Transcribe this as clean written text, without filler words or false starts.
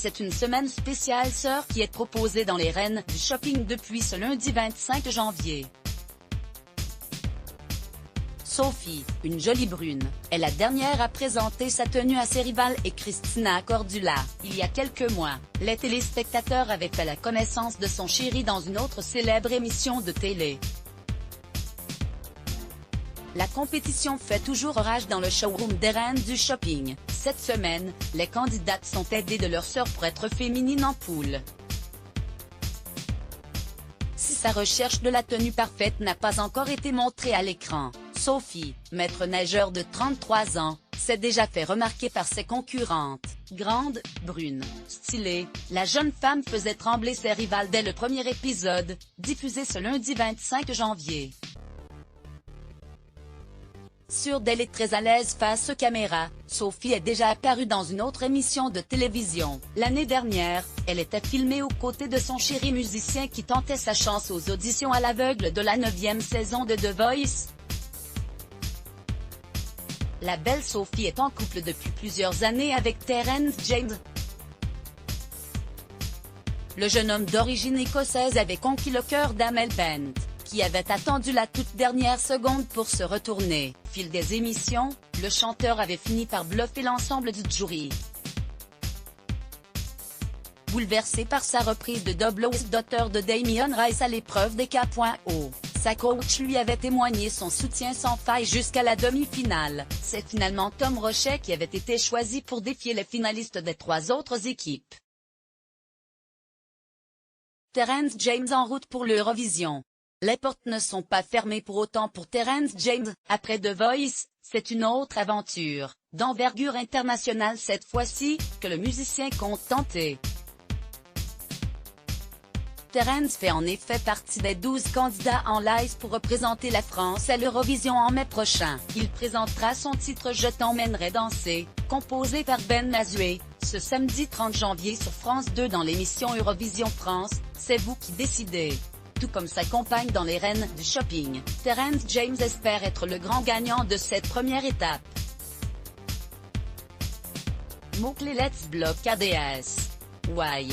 C'est une semaine spéciale sœur qui est proposée dans les Reines du shopping depuis ce lundi 25 janvier. Sophie, une jolie brune, est la dernière à présenter sa tenue à ses rivales et Christina Cordula. Il y a quelques mois, les téléspectateurs avaient fait la connaissance de son chéri dans une autre célèbre émission de télé. La compétition fait toujours rage dans le showroom des Reines du shopping. Cette semaine, les candidates sont aidées de leur sœur pour être féminines en poule. Si sa recherche de la tenue parfaite n'a pas encore été montrée à l'écran, Sophie, maître nageur de 33 ans, s'est déjà fait remarquer par ses concurrentes. Grande, brune, stylée, la jeune femme faisait trembler ses rivales dès le premier épisode, diffusé ce lundi 25 janvier. Sûre d'elle est très à l'aise face aux caméras, Sophie est déjà apparue dans une autre émission de télévision. L'année dernière, elle était filmée aux côtés de son chéri musicien qui tentait sa chance aux auditions à l'aveugle de la 9e saison de The Voice. La belle Sophie est en couple depuis plusieurs années avec Terence James. Le jeune homme d'origine écossaise avait conquis le cœur d'Amel Bent, qui avait attendu la toute dernière seconde pour se retourner. Au fil des émissions, le chanteur avait fini par bluffer l'ensemble du jury. Bouleversé par sa reprise de Double Daughter de Damien Rice à l'épreuve des K.O. Sa coach lui avait témoigné son soutien sans faille jusqu'à la demi-finale. C'est finalement Tom Rochet qui avait été choisi pour défier les finalistes des 3 autres équipes. Terence James en route pour l'Eurovision. Les portes ne sont pas fermées pour autant pour Terence James. Après The Voice, c'est une autre aventure, d'envergure internationale cette fois-ci, que le musicien compte tenter. Terence fait en effet partie des 12 candidats en lice pour représenter la France à l'Eurovision en mai prochain. Il présentera son titre « Je t'emmènerai danser », composé par Ben Mazué, ce samedi 30 janvier sur France 2 dans l'émission Eurovision France, C'est vous qui décidez. Tout comme sa compagne dans les Reines du shopping, Terence James espère être le grand gagnant de cette première étape. Mots-clés Let's Block ADS. Why?